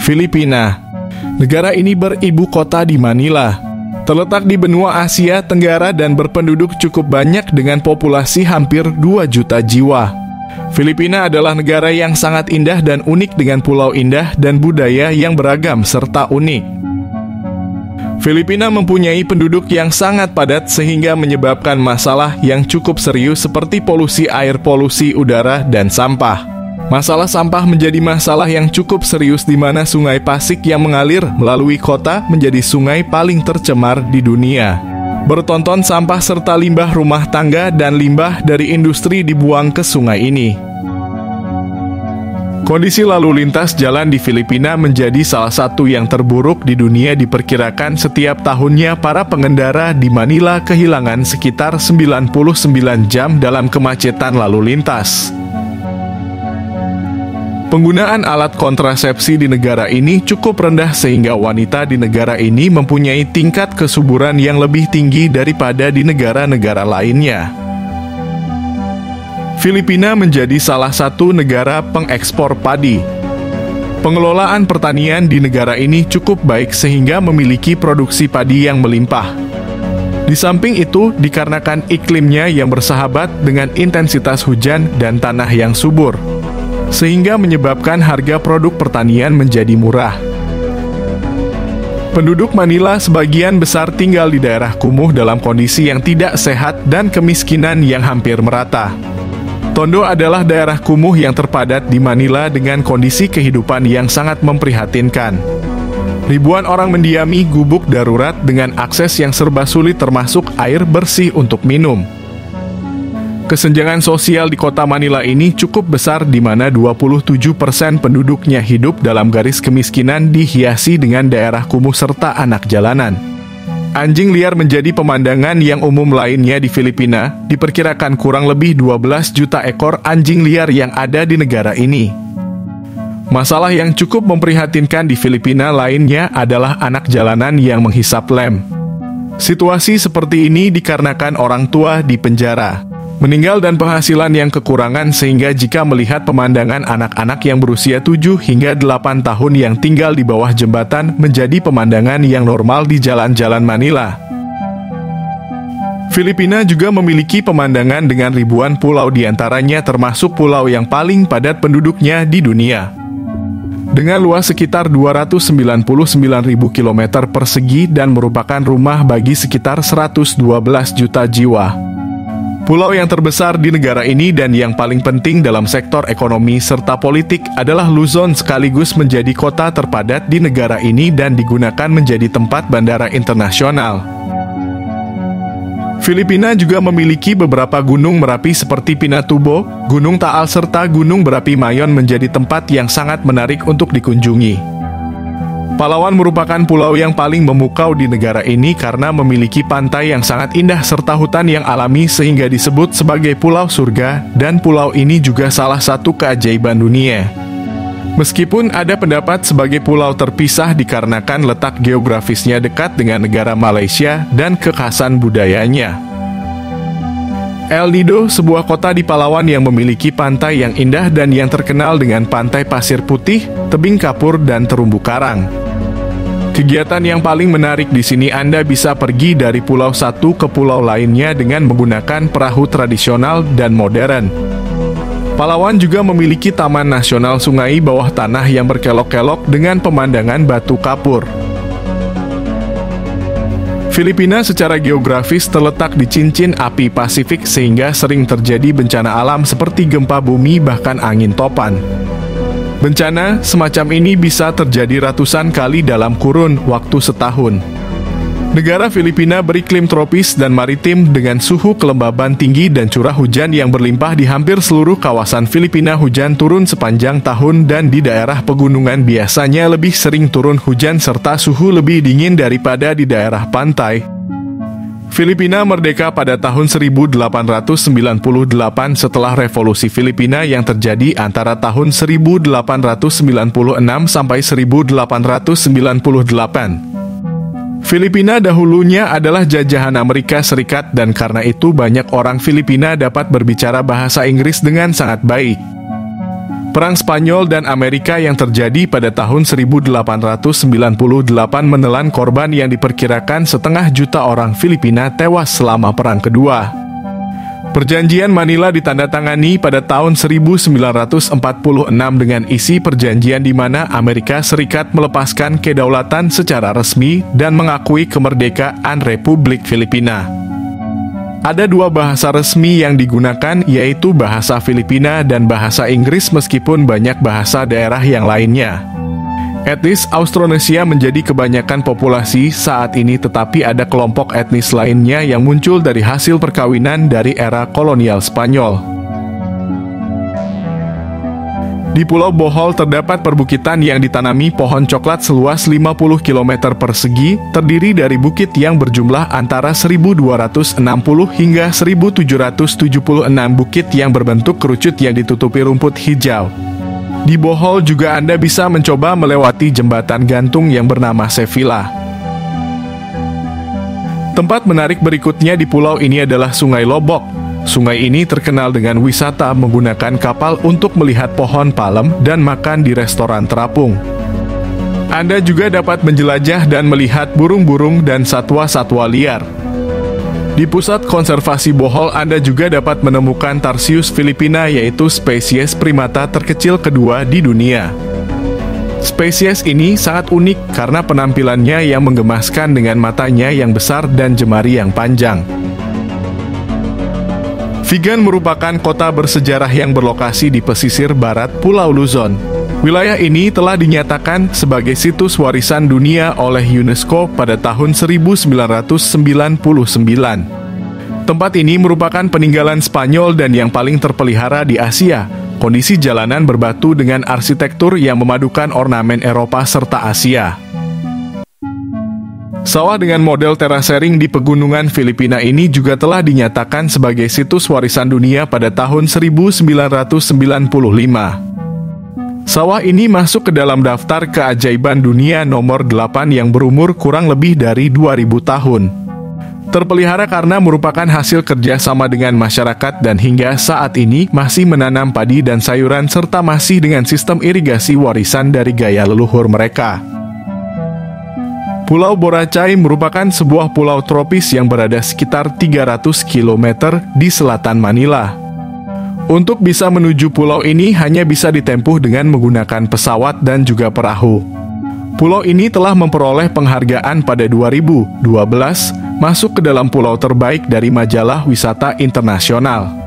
Filipina. Negara ini beribu kota di Manila. Terletak di benua Asia Tenggara dan berpenduduk cukup banyak dengan populasi hampir 2 juta jiwa. Filipina adalah negara yang sangat indah dan unik dengan pulau indah dan budaya yang beragam serta unik. Filipina mempunyai penduduk yang sangat padat sehingga menyebabkan masalah yang cukup serius seperti polusi air, polusi udara, dan sampah. Masalah sampah menjadi masalah yang cukup serius di mana Sungai Pasig yang mengalir melalui kota menjadi sungai paling tercemar di dunia. Bertonton sampah serta limbah rumah tangga dan limbah dari industri dibuang ke sungai ini. Kondisi lalu lintas jalan di Filipina menjadi salah satu yang terburuk di dunia. Diperkirakan setiap tahunnya para pengendara di Manila kehilangan sekitar 99 jam dalam kemacetan lalu lintas. Penggunaan alat kontrasepsi di negara ini cukup rendah sehingga wanita di negara ini mempunyai tingkat kesuburan yang lebih tinggi daripada di negara-negara lainnya. Filipina menjadi salah satu negara pengekspor padi. Pengelolaan pertanian di negara ini cukup baik sehingga memiliki produksi padi yang melimpah. Di samping itu, dikarenakan iklimnya yang bersahabat dengan intensitas hujan dan tanah yang subur, sehingga menyebabkan harga produk pertanian menjadi murah. Penduduk Manila sebagian besar tinggal di daerah kumuh dalam kondisi yang tidak sehat dan kemiskinan yang hampir merata. Tondo adalah daerah kumuh yang terpadat di Manila dengan kondisi kehidupan yang sangat memprihatinkan. Ribuan orang mendiami gubuk darurat dengan akses yang serba sulit termasuk air bersih untuk minum. Kesenjangan sosial di kota Manila ini cukup besar di mana 27% penduduknya hidup dalam garis kemiskinan dihiasi dengan daerah kumuh serta anak jalanan. Anjing liar menjadi pemandangan yang umum lainnya di Filipina. Diperkirakan kurang lebih 12 juta ekor anjing liar yang ada di negara ini. Masalah yang cukup memprihatinkan di Filipina lainnya adalah anak jalanan yang menghisap lem. Situasi seperti ini dikarenakan orang tua di penjara, meninggal dan penghasilan yang kekurangan sehingga jika melihat pemandangan anak-anak yang berusia 7 hingga 8 tahun yang tinggal di bawah jembatan menjadi pemandangan yang normal di jalan-jalan Manila. Filipina juga memiliki pemandangan dengan ribuan pulau diantaranya termasuk pulau yang paling padat penduduknya di dunia. Dengan luas sekitar 299.000 km persegi dan merupakan rumah bagi sekitar 112 juta jiwa. Pulau yang terbesar di negara ini dan yang paling penting dalam sektor ekonomi serta politik adalah Luzon sekaligus menjadi kota terpadat di negara ini dan digunakan menjadi tempat bandara internasional. Filipina juga memiliki beberapa gunung merapi seperti Pinatubo, Gunung Taal serta Gunung Berapi Mayon menjadi tempat yang sangat menarik untuk dikunjungi. Palawan merupakan pulau yang paling memukau di negara ini karena memiliki pantai yang sangat indah serta hutan yang alami sehingga disebut sebagai pulau surga dan pulau ini juga salah satu keajaiban dunia. Meskipun ada pendapat sebagai pulau terpisah dikarenakan letak geografisnya dekat dengan negara Malaysia dan kekhasan budayanya. El Nido, sebuah kota di Palawan yang memiliki pantai yang indah dan yang terkenal dengan pantai pasir putih, tebing kapur, dan terumbu karang. Kegiatan yang paling menarik di sini Anda bisa pergi dari pulau satu ke pulau lainnya dengan menggunakan perahu tradisional dan modern. Palawan juga memiliki Taman Nasional Sungai Bawah Tanah yang berkelok-kelok dengan pemandangan batu kapur. Filipina secara geografis terletak di cincin api Pasifik sehingga sering terjadi bencana alam seperti gempa bumi bahkan angin topan. Bencana semacam ini bisa terjadi ratusan kali dalam kurun waktu setahun. Negara Filipina beriklim tropis dan maritim dengan suhu kelembaban tinggi dan curah hujan yang berlimpah di hampir seluruh kawasan Filipina. Hujan turun sepanjang tahun dan di daerah pegunungan biasanya lebih sering turun hujan serta suhu lebih dingin daripada di daerah pantai. Filipina merdeka pada tahun 1898 setelah Revolusi Filipina yang terjadi antara tahun 1896 sampai 1898. Filipina dahulunya adalah jajahan Amerika Serikat dan karena itu banyak orang Filipina dapat berbicara bahasa Inggris dengan sangat baik. Perang Spanyol dan Amerika yang terjadi pada tahun 1898 menelan korban yang diperkirakan 500.000 orang Filipina tewas selama Perang Kedua. Perjanjian Manila ditandatangani pada tahun 1946 dengan isi perjanjian di mana Amerika Serikat melepaskan kedaulatan secara resmi dan mengakui kemerdekaan Republik Filipina. Ada 2 bahasa resmi yang digunakan, yaitu bahasa Filipina dan bahasa Inggris, meskipun banyak bahasa daerah yang lainnya. Etnis Austronesia menjadi kebanyakan populasi saat ini, tetapi ada kelompok etnis lainnya yang muncul dari hasil perkawinan dari era kolonial Spanyol. Di Pulau Bohol terdapat perbukitan yang ditanami pohon coklat seluas 50 km persegi, terdiri dari bukit yang berjumlah antara 1.260 hingga 1.776 bukit yang berbentuk kerucut yang ditutupi rumput hijau. Di Bohol juga Anda bisa mencoba melewati jembatan gantung yang bernama Sevilla. Tempat menarik berikutnya di pulau ini adalah Sungai Lobok. Sungai ini terkenal dengan wisata menggunakan kapal untuk melihat pohon palem dan makan di restoran terapung. Anda juga dapat menjelajah dan melihat burung-burung dan satwa-satwa liar. Di pusat konservasi Bohol, Anda juga dapat menemukan Tarsius filipina, yaitu spesies primata terkecil kedua di dunia. Spesies ini sangat unik karena penampilannya yang menggemaskan dengan matanya yang besar dan jemari yang panjang. Vigan merupakan kota bersejarah yang berlokasi di pesisir barat Pulau Luzon. Wilayah ini telah dinyatakan sebagai situs warisan dunia oleh UNESCO pada tahun 1999. Tempat ini merupakan peninggalan Spanyol dan yang paling terpelihara di Asia. Kondisi jalanan berbatu dengan arsitektur yang memadukan ornamen Eropa serta Asia. Sawah dengan model terasering di pegunungan Filipina ini juga telah dinyatakan sebagai situs warisan dunia pada tahun 1995. Sawah ini masuk ke dalam daftar keajaiban dunia nomor 8 yang berumur kurang lebih dari 2000 tahun. Terpelihara karena merupakan hasil kerjasama dengan masyarakat dan hingga saat ini masih menanam padi dan sayuran serta masih dengan sistem irigasi warisan dari gaya leluhur mereka. Pulau Boracay merupakan sebuah pulau tropis yang berada sekitar 300 km di selatan Manila. Untuk bisa menuju pulau ini hanya bisa ditempuh dengan menggunakan pesawat dan juga perahu. Pulau ini telah memperoleh penghargaan pada 2012, masuk ke dalam pulau terbaik dari majalah wisata internasional.